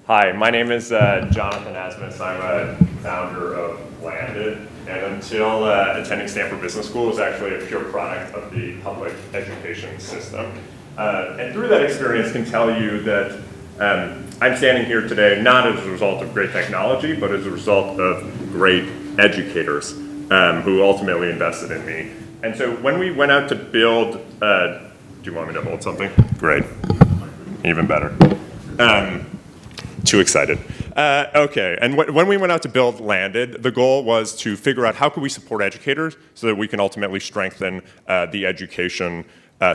Hi, my name is Jonathan Asmus. I'm a founder of Landed, and until attending Stanford Business School, was actually a pure product of the public education system. And through that experience, can tell you that I'm standing here today not as a result of great technology, but as a result of great educators who ultimately invested in me. And so when we went out to build, do you want me to hold something? Great, even better. Too excited. Okay, and when we went out to build Landed, the goal was to figure out how could we support educators so that we can ultimately strengthen the education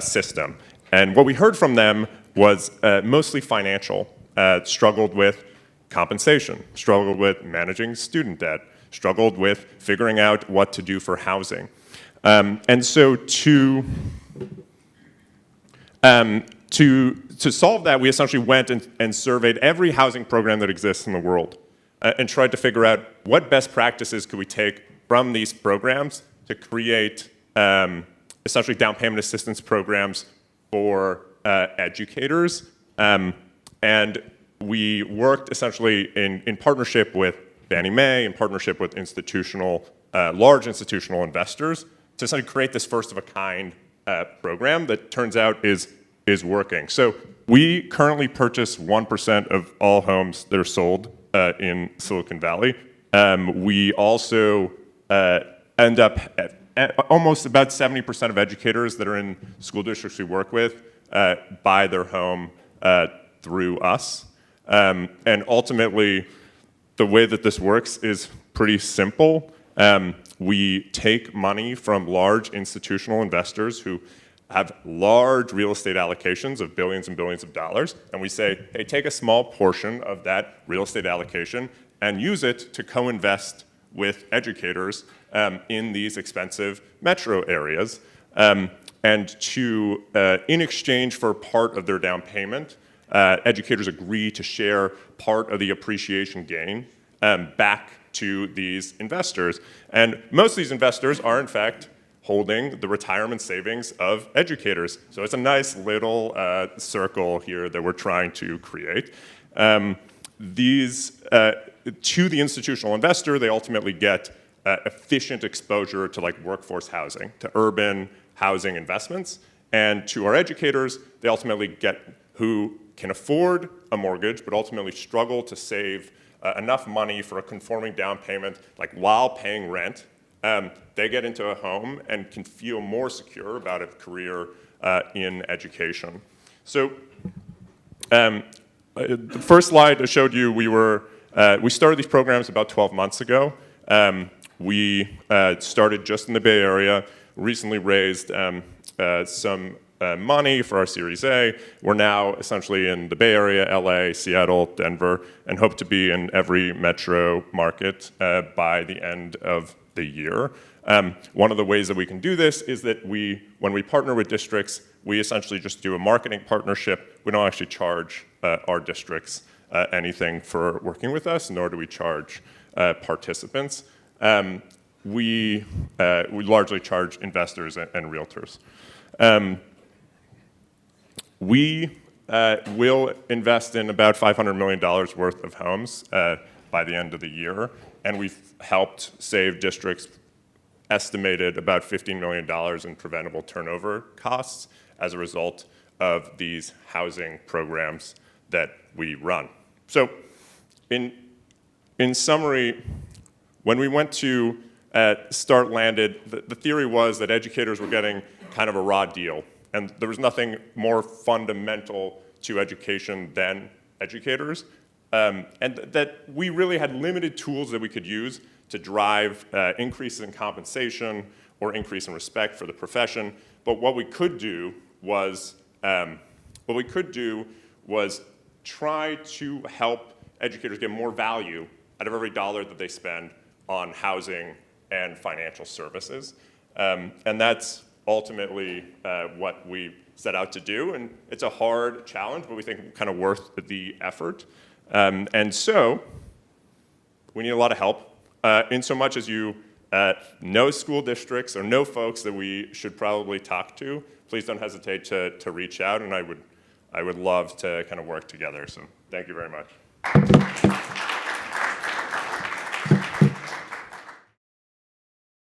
system. And what we heard from them was mostly financial, struggled with compensation, struggled with managing student debt, struggled with figuring out what to do for housing. And so to solve that, we essentially went and surveyed every housing program that exists in the world and tried to figure out what best practices could we take from these programs to create essentially down payment assistance programs for educators. And we worked essentially in partnership with Fannie Mae, in partnership with large institutional investors to essentially create this first of a kind program that turns out is working. So we currently purchase 1% of all homes that are sold in Silicon Valley. We also end up at almost about 70% of educators that are in school districts we work with buy their home through us. And ultimately, the way that this works is pretty simple. We take money from large institutional investors who have large real estate allocations of billions and billions of dollars, and we say, hey, take a small portion of that real estate allocation and use it to co-invest with educators in these expensive metro areas. And in exchange for part of their down payment, educators agree to share part of the appreciation gain back to these investors. And most of these investors are, in fact, holding the retirement savings of educators. So it's a nice little circle here that we're trying to create. To the institutional investor, they ultimately get efficient exposure to like workforce housing, to urban housing investments. And to our educators, they ultimately get who can afford a mortgage, but ultimately struggle to save enough money for a conforming down payment, like while paying rent. They get into a home and can feel more secure about a career in education. So the first slide I showed you, we started these programs about 12 months ago. We started just in the Bay Area, recently raised some money for our Series A. We're now essentially in the Bay Area, LA, Seattle, Denver, and hope to be in every metro market by the end of the year. One of the ways that we can do this is that when we partner with districts, we essentially just do a marketing partnership. We don't actually charge our districts anything for working with us, nor do we charge participants. We largely charge investors and realtors. We will invest in about $500 million worth of homes by the end of the year, and we've helped save districts estimated about $15 million in preventable turnover costs as a result of these housing programs that we run. So in summary, when we went to start Landed, the theory was that educators were getting kind of a raw deal, and there was nothing more fundamental to education than educators, and that we really had limited tools that we could use to drive increases in compensation or increase in respect for the profession. But what we could do was try to help educators get more value out of every dollar that they spend on housing and financial services. And that's ultimately what we set out to do. And it's a hard challenge, but we think kind of worth the effort. And so we need a lot of help. In so much as you know school districts or know folks that we should probably talk to, please don't hesitate to reach out, and I would love to kind of work together. So thank you very much. you.